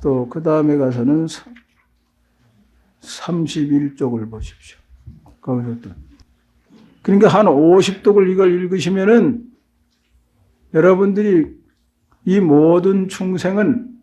또 그 다음에 가서는 31쪽을 보십시오. 거기서 또. 그러니까 한 50독을 이걸 읽으시면은 여러분들이 이 모든 충생은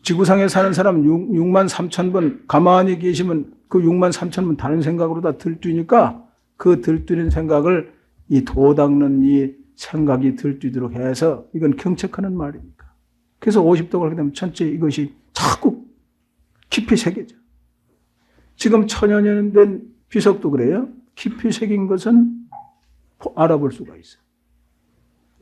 지구상에 사는 사람 6만 3천 번 가만히 계시면 그 6만 3천 번 다른 생각으로 다 들뜨니까 그 들뜨는 생각을 이 도 닦는 이 생각이 들뜨도록 해서 이건 경책하는 말입니다. 그래서 50독을 하게 되면 전체 이것이 자꾸 깊이 새겨져. 지금 천여 년 된 비석도 그래요. 깊이 새긴 것은 알아볼 수가 있어요.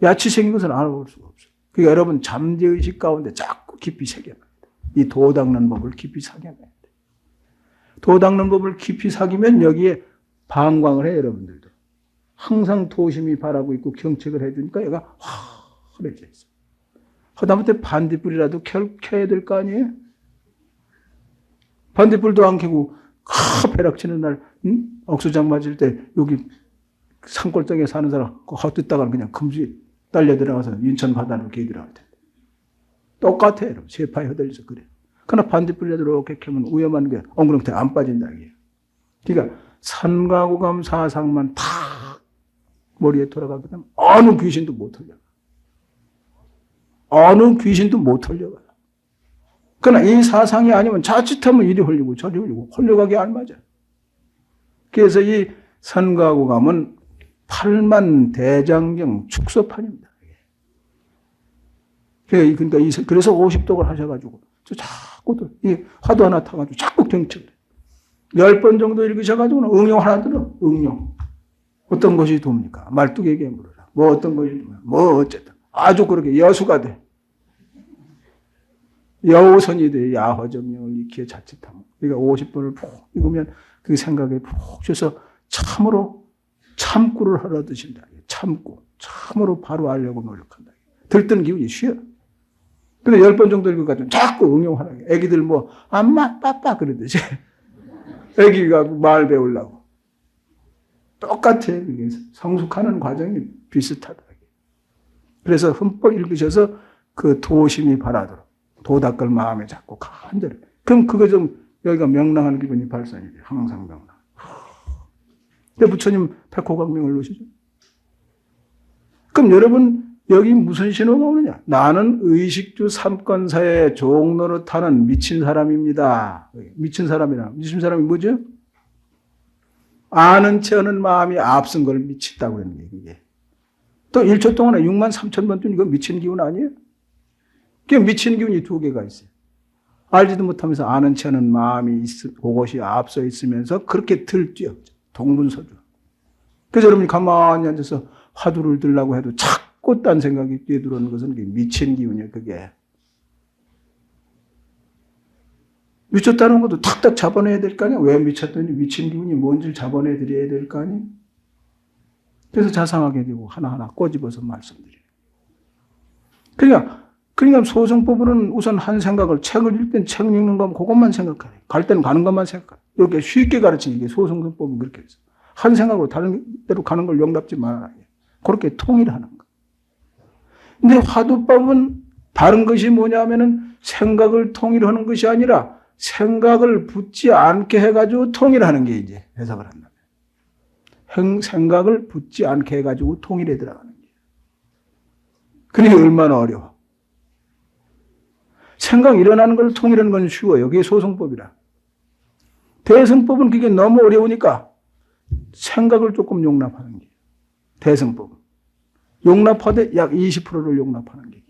야치 새긴 것은 알아볼 수가 없어요. 그러니까 여러분 잠재의식 가운데 자꾸 깊이 새겨놔야 돼요. 이 도 닦는 법을 깊이 사겨놔야 돼요. 도 닦는 법을 깊이 사기면 여기에 방광을 해요, 여러분들도. 항상 도심이 바라고 있고 경책을 해주니까 얘가 환해져 있어요. 하다못해 반딧불이라도 켜야 될 거 아니에요? 반딧불도 안 켜고 벼락 치는 날 억수장 맞을 때 여기 산골정에 사는 사람 헛듣다가 그냥 금수에 딸려 들어가서 인천 바다로 개 들어갈 텐데. 똑같아요, 여러분. 세파에 흩어져서 그래요. 그러나 반딧불이라도 이렇게 켜면 위험한 게 엉그렁대 안 빠진다, 이게. 그러니까 산과고감 사상만 탁 머리에 돌아가게 되면 어느 귀신도 못 털려가. 어느 귀신도 못 털려가요. 그러나 이 사상이 아니면 자칫하면 이리 홀리고 저리 홀리고 홀려가기 알맞아. 그래서 이 산과고감은 8만 대장경 축소판입니다. 그러니까 그래서 50독을 하셔가지고 자꾸 이 화두 하나 타가지고 자꾸 경청을 해요. 10번 정도 읽으셔가지고는 응용 하나 들어. 응용. 어떤 것이 돕니까? 말뚝에게 물어라. 뭐 어떤 것이 돕니까? 뭐 어쨌든 아주 그렇게 여수가 돼. 여우선이 돼. 야화정령을 익히에 자칫하면. 그러니까 50번을 푹 읽으면 그 생각에 푹 쉬어서 참으로 참고를 하러 드신다. 참고. 참으로 바로 알려고 노력한다. 들뜬 기운이 쉬어. 근데 10번 정도 읽어가지고 자꾸 응용하라. 애기들 뭐, 엄마, 빠빠 그러듯이. 애기가 말 배우려고. 똑같아요. 이게 성숙하는 과정이 비슷하다. 그래서 흠뻑 읽으셔서 그 도심이 바라도록 도 닦을 마음에 잡고 간절히. 그럼 그거 좀 여기가 명랑한 기분이 발산이 돼요. 항상 명랑. 근데 부처님 백호광명을 놓으시죠. 그럼 여러분 여기 무슨 신호가 오느냐? 나는 의식주 삼권사의 종로를 타는 미친 사람입니다. 미친 사람이라. 미친 사람이 뭐죠? 아는 채 하는 마음이 앞선 걸 미친다고 하는 게 이게. 또 1초 동안에 6만 3천 번 뜬 이거 미친 기운 아니에요? 그 미친 기운이 두 개가 있어요. 알지도 못하면서 아는 채 하는 마음이 그것이 앞서 있으면서 그렇게 들뛰어. 동분서주. 그래서 여러분이 가만히 앉아서 화두를 들라고 해도 자꾸 딴 생각이 뛰어들어오는 것은 미친 기운이에요, 그게. 미쳤다는 것도 탁탁 잡아내야 될 거 아니야? 왜 미쳤더니 미친 기운이 뭔지를 잡아내 드려야 될 거 아니야? 그래서 자상하게 되고 하나하나 꼬집어서 말씀드려요. 그러니까 소승법은 우선 한 생각을 책을 읽을 땐 책 읽는 거면 그것만 생각해. 갈 때는 가는 것만 생각해. 이렇게 쉽게 가르치는 게 소승법은 그렇게 해서. 한 생각으로 다른 데로 가는 걸 용납지 말아야 해. 그렇게 통일하는 거. 근데 화두법은 다른 것이 뭐냐면은 생각을 통일하는 것이 아니라 생각을 붙지 않게 해가지고 통일하는 게 이제 해석을 한다면. 생각을 붙지 않게 해가지고 통일에 들어가는 거예요. 그러니 얼마나 어려워. 생각 일어나는 걸 통일하는 건 쉬워요. 그게 소승법이라. 대승법은 그게 너무 어려우니까 생각을 조금 용납하는 게 대승법은. 용납하되 약 20%를 용납하는 게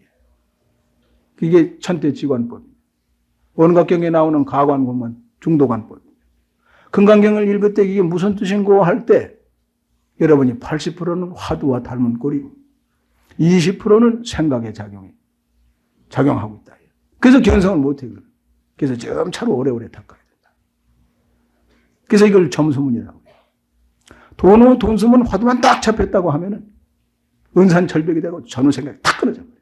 그게 천대지관법이에요. 원각경에 나오는 가관구문 중도관법이에요. 금강경을 읽을 때 이게 무슨 뜻인고 할 때 여러분이 80%는 화두와 닮은 꼴이고 20%는 생각의 작용하고 있다. 그래서 견성을 못해요. 그래서 점차로 오래오래 닦아야 된다. 그래서 이걸 점수문이라고 해요. 돈수문 화두만 딱 잡혔다고 하면은 은산절벽이 되고 전후 생각이 탁 끊어져 버려요.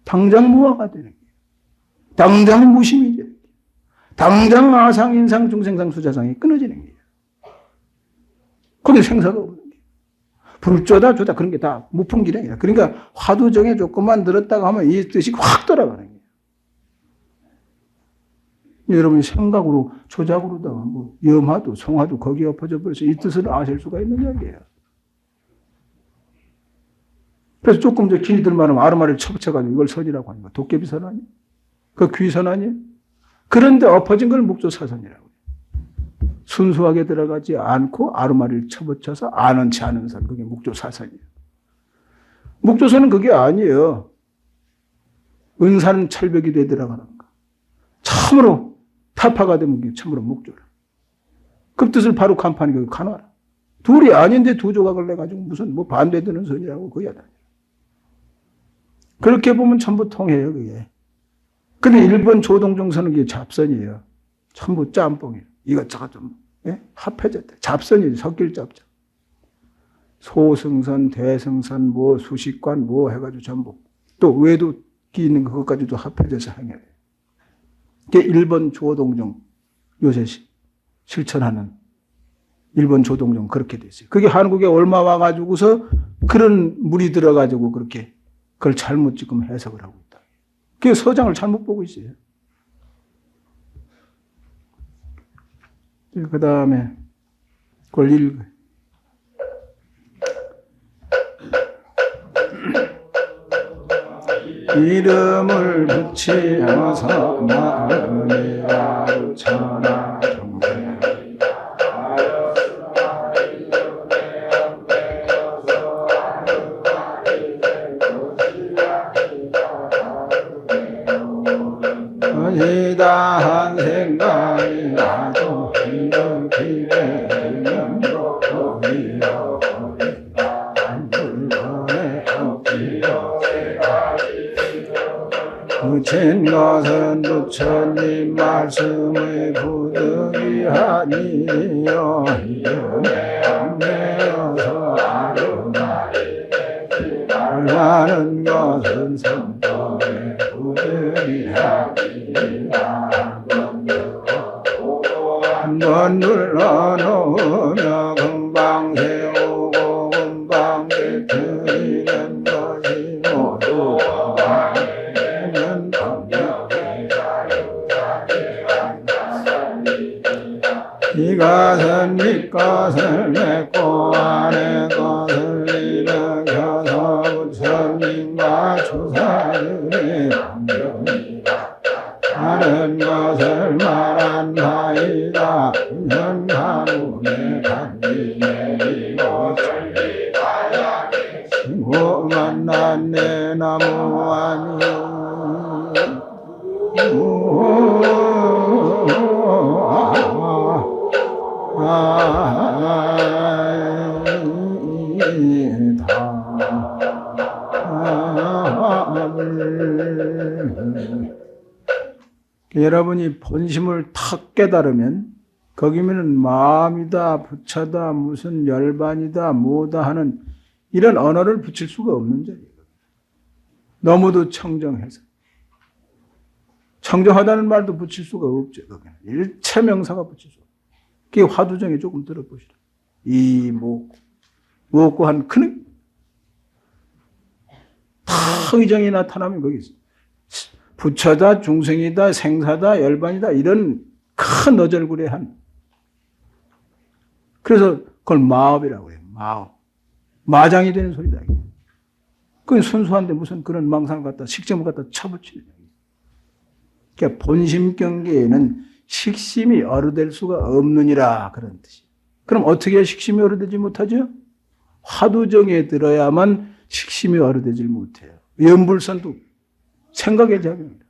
당장 무화가 되는 거예요. 당장 무심이 되는 거예요. 당장 아상, 인상, 중생상, 수자상이 끊어지는 거예요. 거기 생사가 없는 거예요. 불조다 조다 그런 게 다 무풍기량이야. 그러니까 화두정에 조금만 들었다가 하면 이 뜻이 확 돌아가는 거예요. 여러분이 생각으로 조작으로다가 뭐 염화도 송화도 거기에 엎어져 버려서 이 뜻을 아실 수가 있는 이야기예요. 그래서 조금 더 길이들 말하면 아르마리를 쳐붙여가지고 이걸 선이라고 하는 거. 도깨비 선 아니에요? 그 귀선 아니에요? 그런데 엎어진 걸 묵조사선이라고 해요. 순수하게 들어가지 않고 아르마리를 쳐붙여서 아는 체 아는 선. 그게 묵조사선이에요. 묵조선은 그게 아니에요. 은산 철벽이 돼 들어가는 거. 참으로 타파가 되면 게 참으로 묵조라. 그 뜻을 바로 간판이 그 간화라. 둘이 아닌데 두 조각을 내가지고 무슨 뭐 반대되는 선이라고 그야 다. 그렇게 보면 전부 통해요, 그게. 근데 일본 조동종선은 그게 잡선이에요. 전부 짬뽕이에요. 이것저것 좀, 예? 합해졌대. 잡선이에요. 섞일 잡자. 소승선, 대승선, 뭐 수식관, 뭐 해가지고 전부. 또 외도기 있는 그것까지도 합해져서 행해요. 그게 일본 조동종 요새 실천하는 일본 조동종 그렇게 돼 있어요. 그게 한국에 얼마 와가지고서 그런 물이 들어가지고 그렇게 그걸 잘못 지금 해석을 하고 있다. 그게 서장을 잘못 보고 있어요. 그 다음에 그걸 읽어요. 이름을 붙이어서 마음이라 붙여라 정세 이다한 생각이 나도 이렇게 되면 거기요 물건에 엎드려 붙인 것은 부처님 말씀의 부득이하니요 이름에 얽매여서 알하는 것은 성법의 부득이하니라 한번 눌러놓으며 금방 세우고 금방 깨트리는 것이 모두 이것은 네 것을 맺고 안의 것을 일으켜서 부처님과 주사들의 공경이다. 다른 것을 말한 바이다. 현가문의 간지내리고 천리다야게 친구 만난 내 나무 아니 여러분이 본심을 탁 깨달으면 거기면은 마음이다, 부처다, 무슨 열반이다, 뭐다 하는 이런 언어를 붙일 수가 없는 자리예요. 너무도 청정해서. 청정하다는 말도 붙일 수가 없죠. 거기는. 일체 명사가 붙일 수 없어요. 그게 화두정에 조금 들어보시라. 이, 무엇고 한 큰, 다 의정이 나타나면 거기 있어요. 부처다, 중생이다, 생사다, 열반이다, 이런 큰 어절구레한. 그래서 그걸 마업이라고 해요. 마업. 마장이 되는 소리다. 그건 순수한데 무슨 그런 망상을 갖다, 식점을 갖다 쳐붙이는. 그러니까 본심 경계에는 식심이 어루될 수가 없느니라. 그런 뜻이에요. 그럼 어떻게 해야 식심이 어루되지 못하죠? 화두정에 들어야만 식심이 어루되질 못해요. 연불선도 생각의 작용이다.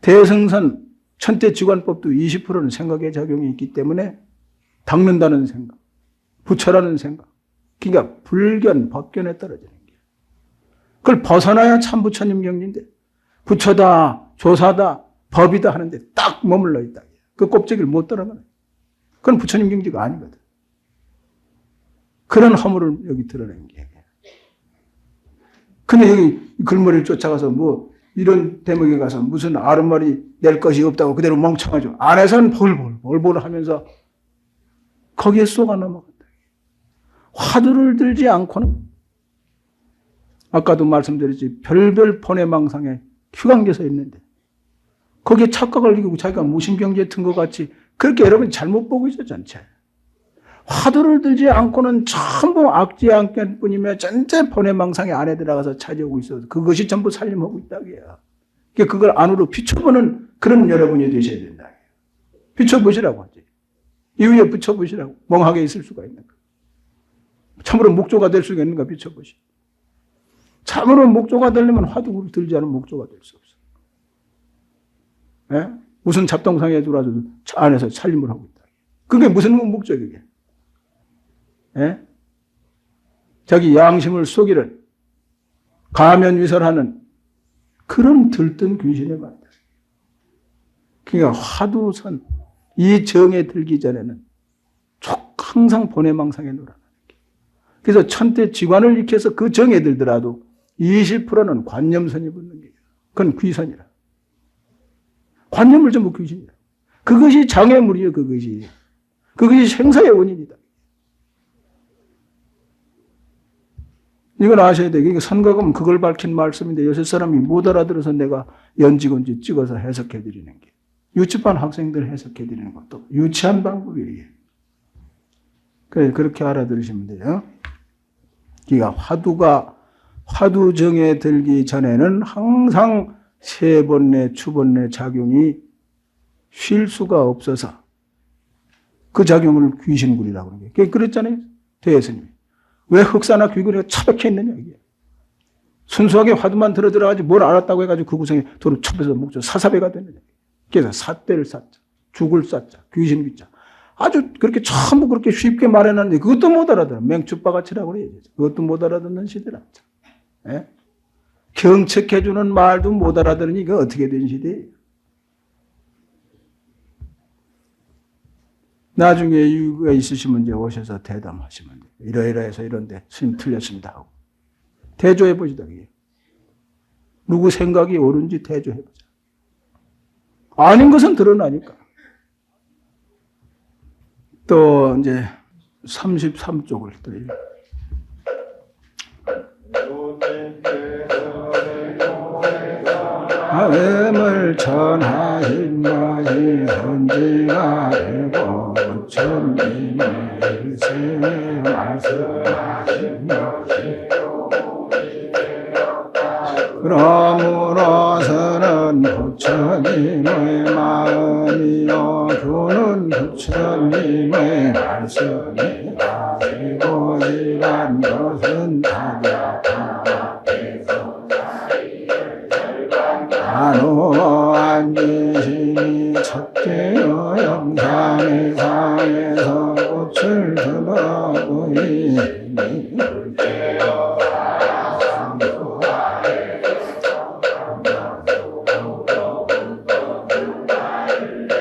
대승선, 천대지관법도 20%는 생각의 작용이 있기 때문에 닦는다는 생각, 부처라는 생각. 그러니까 불견, 법견에 떨어지는 거예요. 그걸 벗어나야 참 부처님 경지인데 부처다, 조사다, 법이다 하는데 딱 머물러 있다. 그 껍데기를 못 떨어가네. 그건 부처님 경지가 아니거든. 그런 허물을 여기 드러낸 게. 근데 여기 글머리를 쫓아가서 뭐 이런 대목에 가서 무슨 아른말이 낼 것이 없다고 그대로 멍청하죠. 안에서는 볼볼 하면서 거기에 쏘가 넘어간다. 화두를 들지 않고는 아까도 말씀드렸지 별별 번외망상에 휴강돼서 있는데 거기에 착각을 이기고 자기가 무신경제 튼 것 같이 그렇게 여러분이 잘못 보고 있어 전체. 화두를 들지 않고는 전부 악지 않견 뿐이며 전체 번외망상의 안에 들어가서 차지하고 있어서 그것이 전부 살림하고 있다고요. 그걸 안으로 비춰보는 그런 여러분이 되셔야 된다. 비춰보시라고 하지. 이후에 비춰보시라고. 멍하게 있을 수가 있는가. 참으로 목조가 될 수가 있는가 비춰보시. 참으로 목조가 되려면 화두를 들지 않으면 목조가 될 수 없어. 예? 무슨 잡동상에 들어와서 안에서 살림을 하고 있다. 그게 무슨 목적이게? 예? 자기 양심을 속이는 가면위설하는 그런 들뜬 귀신의 말이다. 그러니까 화두선 이 정에 들기 전에는 항상 번외망상에 놀아나는 게. 그래서 천태 지관을 익혀서 그 정에 들더라도 20%는 관념선이 붙는 거예요. 그건 귀선이라. 관념을 전부 귀신이라. 그것이 장애물이에요. 그것이 생사의 원인이다. 이건 아셔야 돼요. 이게 선각은 그걸 밝힌 말씀인데 요새 사람이 못 알아들어서 내가 연지건지 찍어서 해석해 드리는 게. 유치반 학생들 해석해 드리는 것도 유치한 방법이에요. 그렇게 알아들으시면 돼요. 그러니까 화두정에 들기 전에는 항상 세번뇌, 추번뇌 작용이 쉴 수가 없어서 그 작용을 귀신굴이라고 하는 거예요. 그랬잖아요. 대예스님이. 왜 흑사나 귀굴이가 처박혀 있느냐, 이게. 순수하게 화두만 들어가지 뭘 알았다고 해가지고 그 구성에 도로 첩에서 목조 사사배가 되느냐. 그래서 삿대를 삿자, 죽을 삿자, 귀신 귀자. 아주 그렇게 전부 그렇게 쉽게 말해놨는데 그것도 못 알아들어. 맹추빠가치라고 그래요. 그것도 못 알아듣는 시대라. 예? 경책해주는 말도 못 알아들으니 이거 어떻게 된 시대예요? 나중에 이유가 있으시면 이제 오셔서 대담하시면 돼요. 이러이러해서 이런데 스님 틀렸습니다 하고. 대조해보시다. 누구 생각이 옳은지 대조해보자. 아닌 것은 드러나니까. 또 이제 33쪽을 또 아엠을 전하신 것이 선지가 되고 부처님의 일세 말씀하신 것이 그러므로서는 부처님의 마음이요 교는 부처님의 말씀이 아니고 이란 것은 다자파에서 단호 안지신이 첫째여 영상의 상에서 꽃을 들어보이 둘째여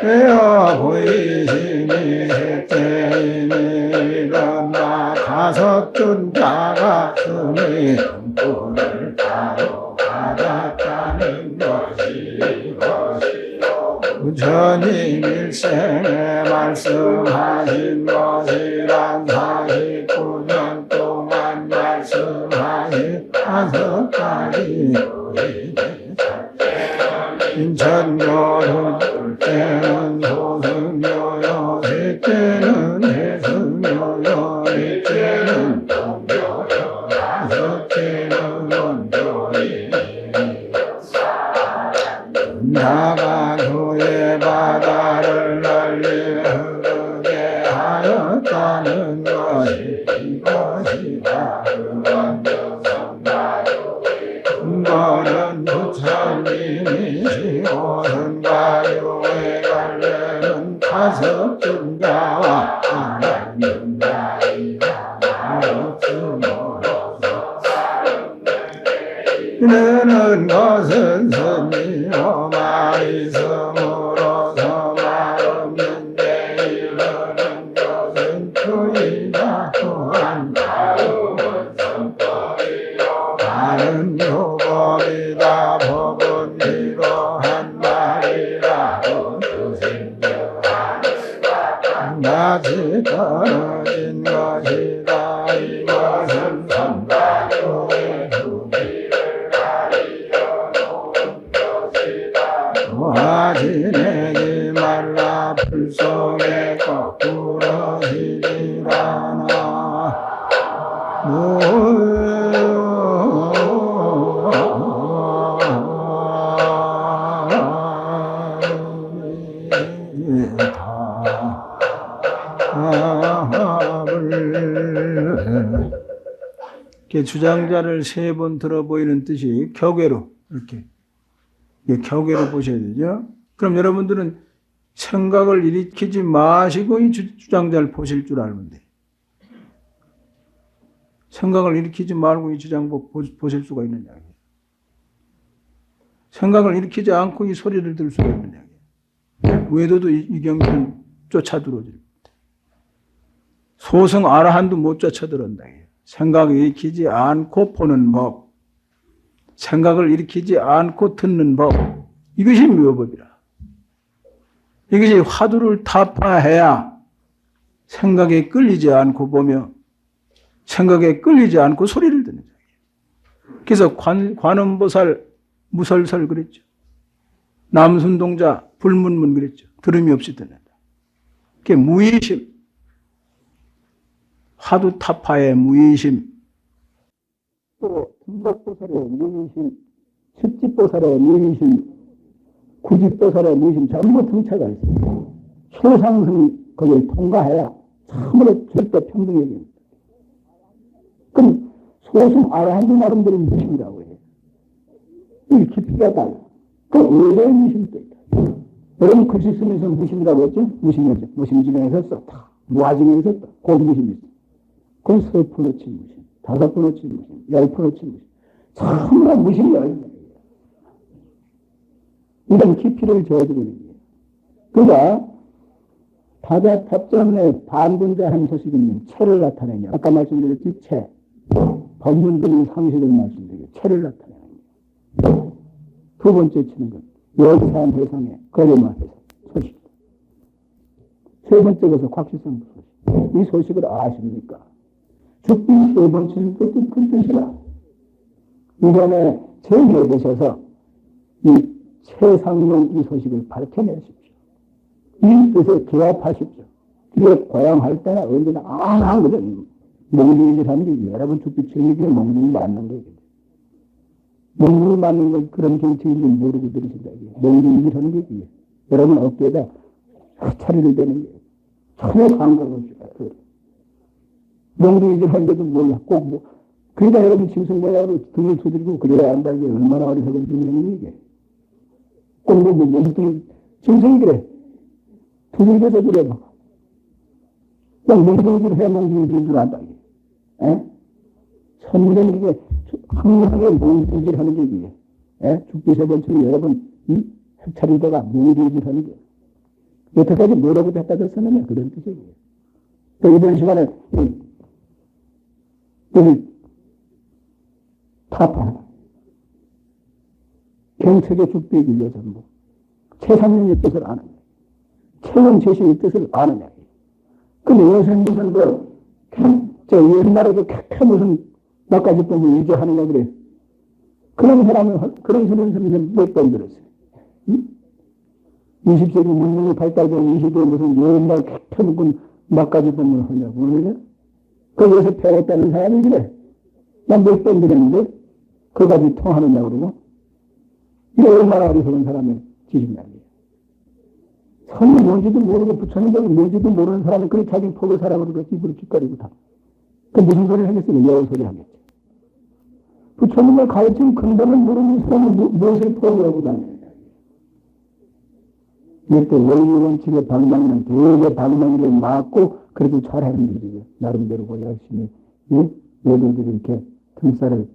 되어 보이시니 셋째이니라 다섯 존자가 스미 등불을 바로 받았다는 것이 부처님 일생에 말씀하신 것이란 49년 동안 말씀하신 다섯 가지 인천교는 둘째는 소승교요 셋째는 해승교요 넷째는 동교요 다섯째는 원교이니 나가 교의 바다를 널리 흐르게 하였다는 것이 이것이다. 근거는 부처님이시고 선가요에 갈래는 다섯 존자와 하나님나이다 말없음으로서 이르는 것은 선이요 말있음으로서 말없는데 이르는 것은 그이다 또한 다음은 선법이요 다른 요법이다 법은 이러한 말이라고 생겨하는 한 가지 떨어진 것이다. 이것은 선가교의 두기를 가리려 놓은 것이다. 또하지 이렇게 주장자를 세 번 들어 보이는 뜻이 격외로 이렇게 격외로 보셔야 되죠. 그럼 여러분들은 생각을 일으키지 마시고 이 주장자를 보실 줄 알면 돼요. 생각을 일으키지 말고 이 주장 보실 수가 있느냐. 생각을 일으키지 않고 이 소리를 들을 수가 있느냐. 외도도 이 경기는 쫓아들어오지 못해. 소승 아라한도 못 쫓아들어온다. 생각을 일으키지 않고 보는 법, 생각을 일으키지 않고 듣는 법, 이것이 묘법이라. 이것이 화두를 타파해야 생각에 끌리지 않고 보며 생각에 끌리지 않고 소리를 듣는 자예요. 그래서 관음보살 무설설 그랬죠. 남순동자 불문문 그랬죠. 들음이 없이 듣는다. 그게 무의심. 화두 타파의 무의심. 또 등박보살의 무의심, 십지보살의 무의심, 구집보살의 무의심 전부 등차가 있습니다. 소상승 거기를 통과해야 참으로 절대 평등해집니다. 그럼 소승 아라한도 나름대로 무심이라고 해요. 이 깊이가 달라. 그 의외의 무심도 있다. 여러분 글씨 쓰면서 무심이라고 했죠? 무심이었죠. 무심 중에서 썼다. 무아중에 썼다. 그 무심이 있어. 그건 서프로 친 무심, 5번호 친 무심, 10번호 친 무심. 참으로 무심이야. 이런 깊이를 저어주고 있는 거예요. 그가 다자탑전의 반분자 한 소식은 체를 나타내냐. 아까 말씀드렸지, 체. 법문들의 상식을 말씀드리고 체를 나타내는 거예요. 두 번째 치는 건 여기사한 회상의 거래마 회상 소식. 세 번째 것은 곽시성 소식. 이 소식을 아십니까? 죽기 세 번째는 뜻은 큰 뜻이라. 이번에 제기해 보셔서 이 최상용 이 소식을 밝혀내십시오. 이 뜻에 기합하십시오. 이게 고향할 때나 언제나 하거든. 몽둥이를 하는 게 여러분 죽기 치는 게 몽둥이 맞는 거예요. 몽둥이 맞는 건 그런 정책인지 모르고 들으신다. 몽둥이를 하는 게 이게 여러분 어깨에다 차리를 대는 게 전혀 감각 없이 몽둥이를 하는데도 몰라. 꼭 뭐. 그러니까 여러분 짐승 모양으로 등을 두드리고 그래야 한다. 이게 얼마나 어리석은 중요한 얘기예요. 꼭 뭐 몽둥이 짐승이 그래. 두들겨서 그래 봐. 그냥 몽둥이를 해야 몽둥이를 줄 안다. 천문은 이게 항상에 몽둥이를 하는 게 이게. 죽기 세 번째로 여러분 이 해차리다가 몽둥이를 하는 게. 여태까지 뭐라고 갖다 줬었느냐 그런 뜻이에요. 또 이번 시간에 타파 경책의 죽비에 길려서 뭐 최상령의 뜻을 아느냐 최근 제시의 뜻을 아느냐. 근데 여생들은 저 옛날에도 무슨 몇 가지 법을 유지하는가 그래. 그런 사람은 그런 사람은 몇 번 들었어요. 20세기 문명이 발달된 이 시대에 무슨 옛날 켜놓은 몇 가지 법을 하냐고 그러냐. 거기서 배웠다는 사람이 그래. 난 몇 번 들었는데 그까지 통하느냐고 그러고. 이게 얼마나 어리석은 사람의 지식이냐. 성이 뭔지도 모르고 부처님도 뭔지도 모르는 사람은 그렇게 자기 폭을 살아가고 입으로 깃거리고 다. 그 무슨 소리를 하겠어요? 여우 소리 하겠죠. 부처님을 가르친 근본을 모르는 사람은 무엇을 포기하고 다니느냐. 이렇게 원리 원칙의 방망이는 되게 방망이를 맞고 그래도 잘하는 일이죠. 나름대로 열심히 외도들이 이렇게 등살을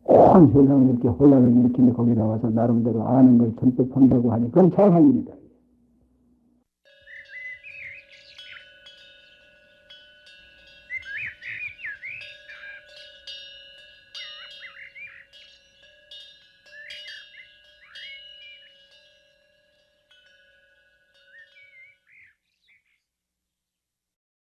온 세상을 이렇게 혼란을 일으키며 거기 나와서 나름대로 아는 걸 전법한다고 하니 그건 잘한 일이다.